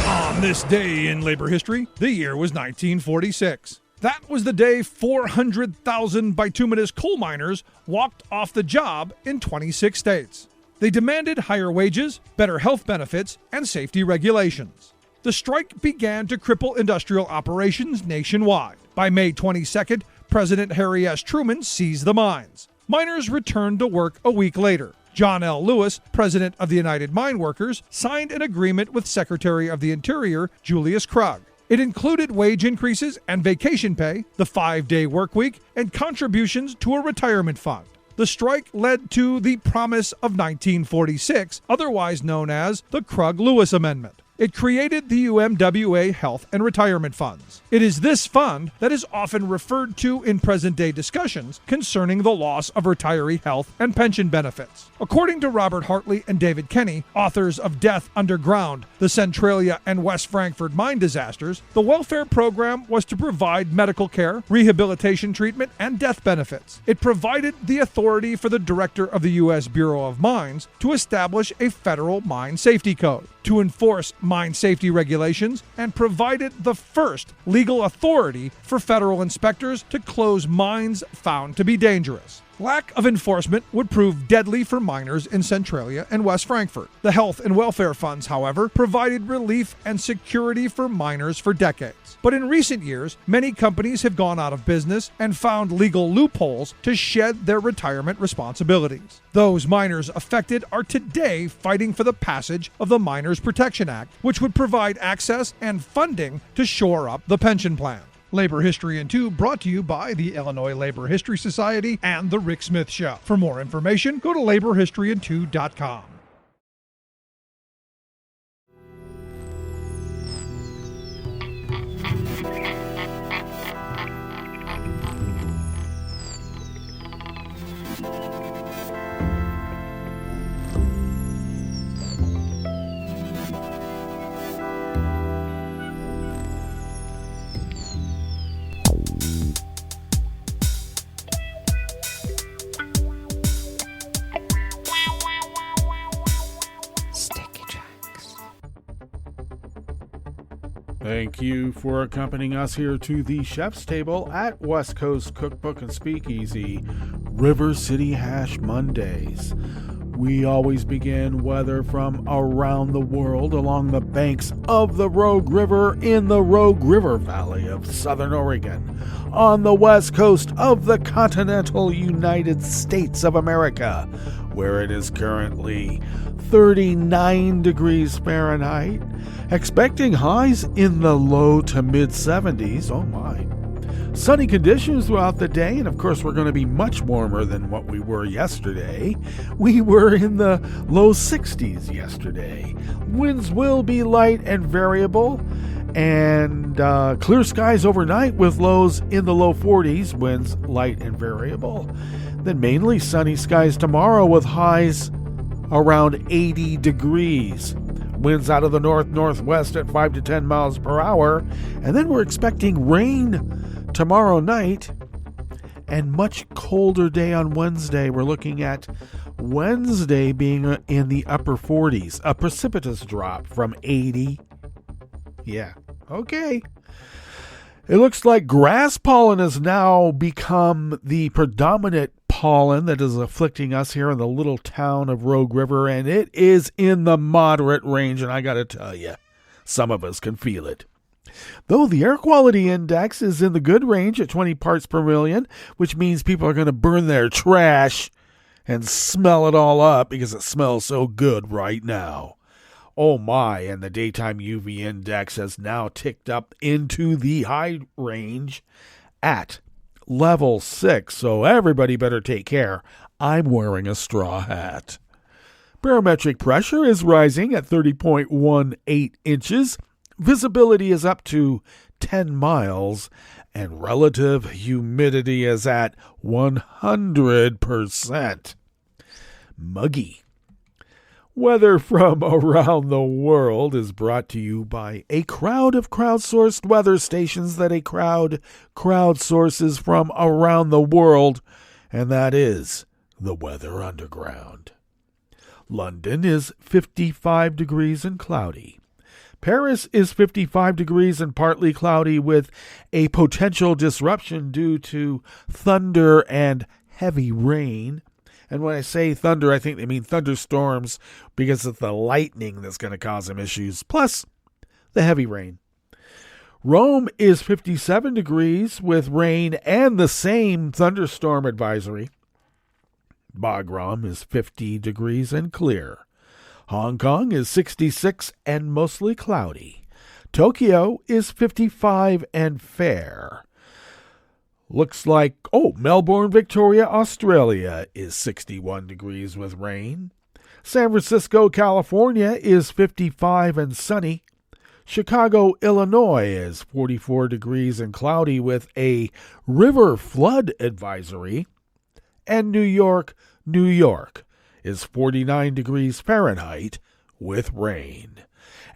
[SPEAKER 11] On this day in labor history, the year was 1946. That was the day 400,000 bituminous coal miners walked off the job in 26 states. They demanded higher wages, better health benefits, and safety regulations. The strike began to cripple industrial operations nationwide. By May 22nd, President Harry S. Truman seized the mines. Miners returned to work a week later. John L. Lewis, president of the United Mine Workers, signed an agreement with Secretary of the Interior Julius Krug. It included wage increases and vacation pay, the 5-day work week, and contributions to a retirement fund. The strike led to the Promise of 1946, otherwise known as the Krug-Lewis Amendment. It created the UMWA Health and Retirement Funds. It is this fund that is often referred to in present-day discussions concerning the loss of retiree health and pension benefits. According to Robert Hartley and David Kenny, authors of Death Underground, the Centralia and West Frankfurt mine disasters, the welfare program was to provide medical care, rehabilitation treatment, and death benefits. It provided the authority for the director of the U.S. Bureau of Mines to establish a federal mine safety code, to enforce mine safety regulations, and provided the first legal authority for federal inspectors to close mines found to be dangerous. Lack of enforcement would prove deadly for miners in Centralia and West Frankfurt. The health and welfare funds, however, provided relief and security for miners for decades. But in recent years, many companies have gone out of business and found legal loopholes to shed their retirement responsibilities. Those miners affected are today fighting for the passage of the Miners Protection Act, which would provide access and funding to shore up the pension plan. Labor History in 2 brought to you by the Illinois Labor History Society and The Rick Smith Show. For more information, go to laborhistoryin2.com.
[SPEAKER 5] Thank you for accompanying us here to the chef's table at West Coast Cookbook and Speakeasy, River City Hash Mondays. We always begin weather from around the world along the banks of the Rogue River in the Rogue River Valley of Southern Oregon, on the west coast of the continental United States of America, where it is currently 39 degrees Fahrenheit, expecting highs in the low to mid 70s. Oh my. Sunny conditions throughout the day, and of course we're going to be much warmer than what we were yesterday. We were in the low 60s yesterday. Winds will be light and variable, and clear skies overnight with lows in the low 40s, winds light and variable. Then mainly sunny skies tomorrow with highs around 80 degrees. Winds out of the north-northwest at 5 to 10 miles per hour. And then we're expecting rain tomorrow night and much colder day on Wednesday. We're looking at Wednesday being in the upper 40s. A precipitous drop from 80. Yeah, okay. It looks like grass pollen has now become the predominant pollen that is afflicting us here in the little town of Rogue River, and it is in the moderate range, and I gotta tell you, some of us can feel it. Though the air quality index is in the good range at 20 parts per million, which means people are going to burn their trash and smell it all up because it smells so good right now. Oh my, and the daytime UV index has now ticked up into the high range at level 6, so everybody better take care. I'm wearing a straw hat. Barometric pressure is rising at 30.18 inches. Visibility is up to 10 miles, and relative humidity is at 100%. Muggy. Weather from around the world is brought to you by a crowd of crowdsourced weather stations that a crowd crowdsources from around the world, and that is the Weather Underground. London is 55 degrees and cloudy. Paris is 55 degrees and partly cloudy with a potential disruption due to thunder and heavy rain. And when I say thunder, I think they mean thunderstorms because of the lightning that's going to cause them issues, plus the heavy rain. Rome is 57 degrees with rain and the same thunderstorm advisory. Bagram is 50 degrees and clear. Hong Kong is 66 and mostly cloudy. Tokyo is 55 and fair. Looks like, Melbourne, Victoria, Australia is 61 degrees with rain. San Francisco, California is 55 and sunny. Chicago, Illinois is 44 degrees and cloudy with a river flood advisory. And New York, New York is 49 degrees Fahrenheit with rain.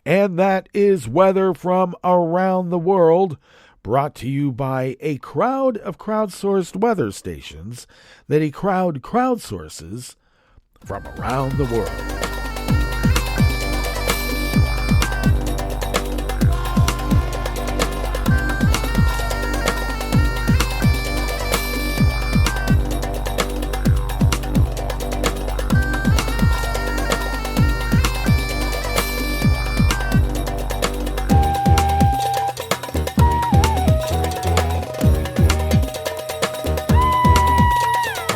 [SPEAKER 5] And that is weather from around the world, brought to you by a crowd of crowdsourced weather stations that a crowd crowdsources from around the world.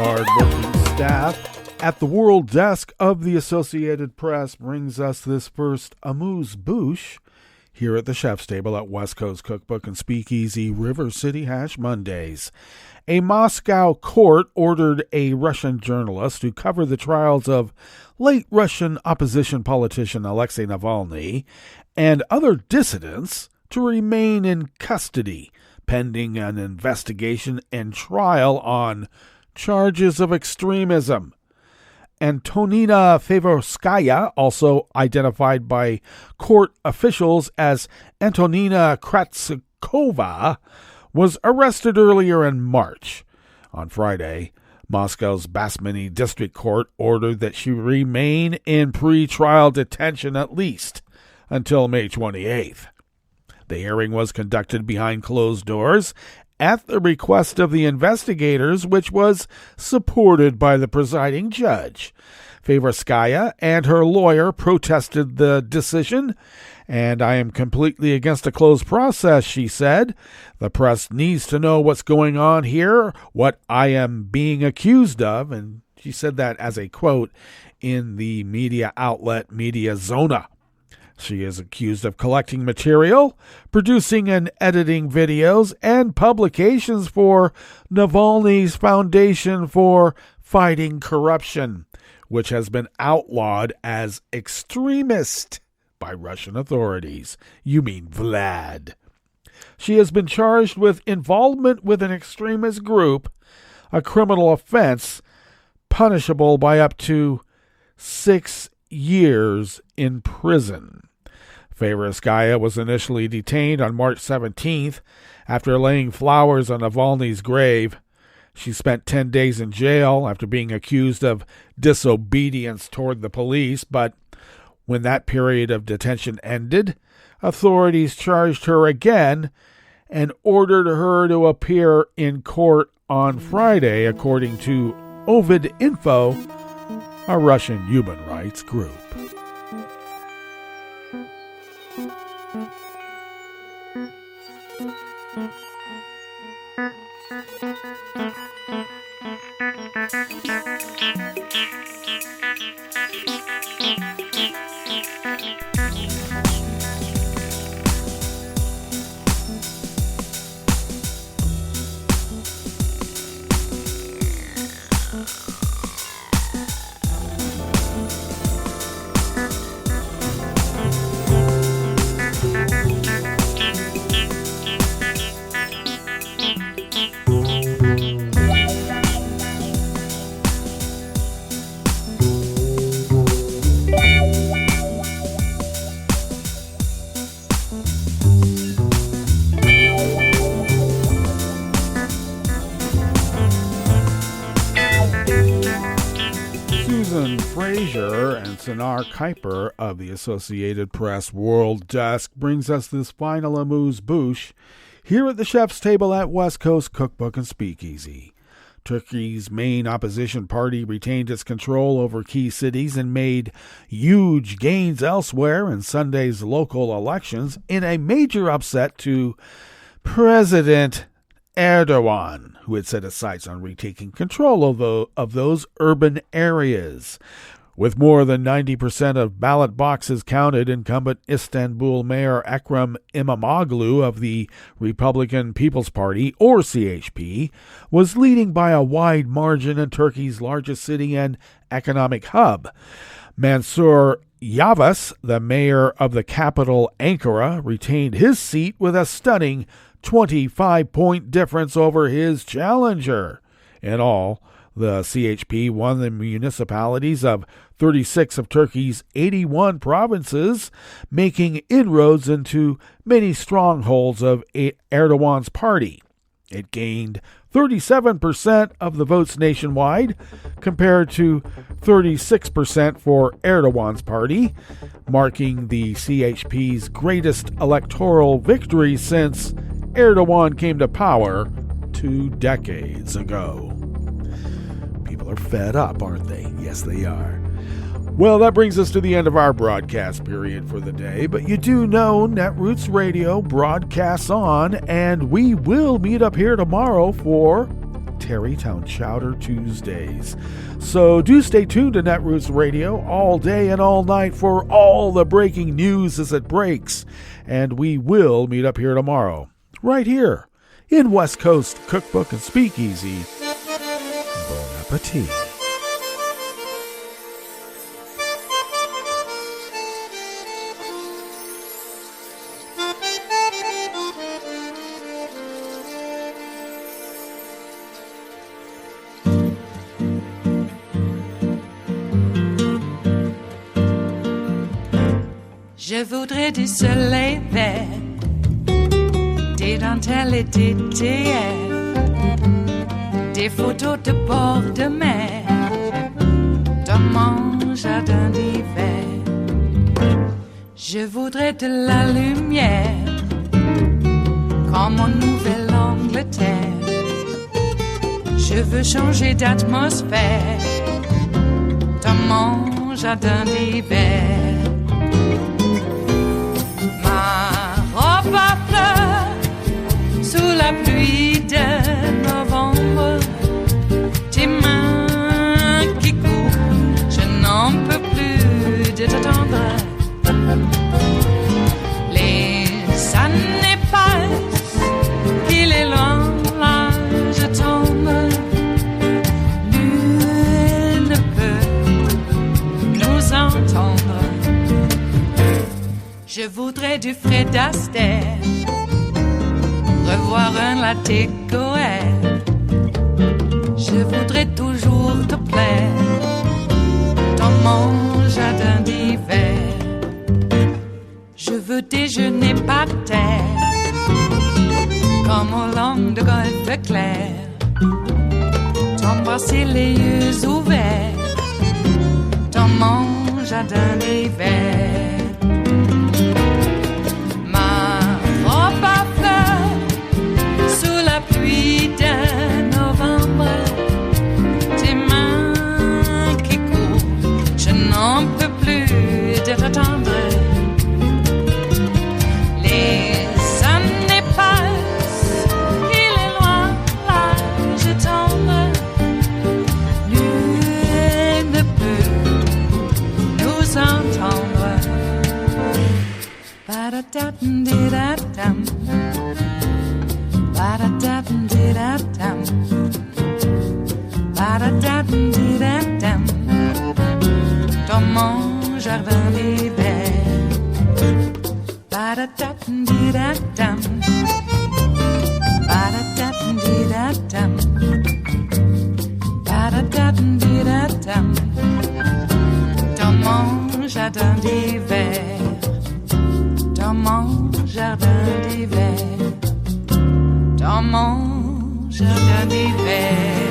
[SPEAKER 5] Hard-working staff at the World Desk of the Associated Press brings us this first amuse-bouche here at the Chef's Table at West Coast Cookbook and Speakeasy River City Hash Mondays. A Moscow court ordered a Russian journalist to cover the trials of late Russian opposition politician Alexei Navalny and other dissidents to remain in custody pending an investigation and trial on charges of extremism. Antonina Favorskaya, also identified by court officials as Antonina Kratsikova, was arrested earlier in March. On Friday, Moscow's Basmany District Court ordered that she remain in pre-trial detention at least until May 28th. The hearing was conducted behind closed doors at the request of the investigators, which was supported by the presiding judge. Favorskaya and her lawyer protested the decision, and I am completely against a closed process, she said. The press needs to know what's going on here, what I am being accused of, and she said that as a quote in the media outlet Media Zona. She is accused of collecting material, producing and editing videos, and publications for Navalny's Foundation for Fighting Corruption, which has been outlawed as extremist by Russian authorities. You mean Vlad. She has been charged with involvement with an extremist group, a criminal offense punishable by up to 6 years in prison. Favorskaya was initially detained on March 17th after laying flowers on Navalny's grave. She spent 10 days in jail after being accused of disobedience toward the police, but when that period of detention ended, authorities charged her again and ordered her to appear in court on Friday, according to Ovid Info, a Russian human rights group. Sinar Kuiper of the Associated Press World Desk brings us this final amuse-bouche here at the Chef's Table at West Coast Cookbook and Speakeasy. Turkey's main opposition party retained its control over key cities and made huge gains elsewhere in Sunday's local elections in a major upset to President Erdogan, who had set his sights on retaking control of those urban areas. With more than 90% of ballot boxes counted, incumbent Istanbul Mayor Ekrem İmamoğlu of the Republican People's Party, or CHP, was leading by a wide margin in Turkey's largest city and economic hub. Mansur Yavas, the mayor of the capital Ankara, retained his seat with a stunning 25-point difference over his challenger. In all, the CHP won the municipalities of 36 of Turkey's 81 provinces, making inroads into many strongholds of Erdogan's party. It gained 37% of the votes nationwide, compared to 36% for Erdogan's party, marking the CHP's greatest electoral victory since Erdogan came to power 2 decades ago. People are fed up, aren't they? Yes, they are. Well, that brings us to the end of our broadcast period for the day, but you do know Netroots Radio broadcasts on, and we will meet up here tomorrow for Tarrytown Chowder Tuesdays. So do stay tuned to Netroots Radio all day and all night for all the breaking news as it breaks, and we will meet up here tomorrow, right here in West Coast Cookbook and Speakeasy. Bon appetit.
[SPEAKER 2] Je voudrais du soleil vert, des dentelles et des théières, des photos de bord de mer, dans mon jardin d'hiver. Je voudrais de la lumière, comme en Nouvelle-Angleterre. Je veux changer d'atmosphère, dans mon jardin d'hiver. Ma fleur sous la pluie de novembre, tes mains qui courent, je n'en peux plus de t'attendre. Les années passent, il est loin, là je tombe. Nul ne peut nous entendre. Je voudrais du Fred Astaire, revoir un latte Goël. Je voudrais toujours te plaire dans mon jardin d'hiver. Je veux déjeuner par terre, comme au long de golfe clair, t'embrasser les yeux ouverts dans mon jardin d'hiver. Pluie de novembre, tes mains qui courent, je n'en peux plus de t'attendre. Les années passent, il est loin, là je tombe. Nul ne peut nous entendre. Ba-da-da-dum-di-da-dum. Ba-da-da-dum-di-da-dum. Ba-da-da-dum-di-da-dum. Dans mon jardin d'hiver. Ba-da-da-dum-di-da-dum. Ba-da-da-dum-di-da-dum. Ba-da-da-dum-di-da-dum. Dans mon jardin d'hiver. Dans mon jardin d'hiver. Dans mon jardin d'hiver.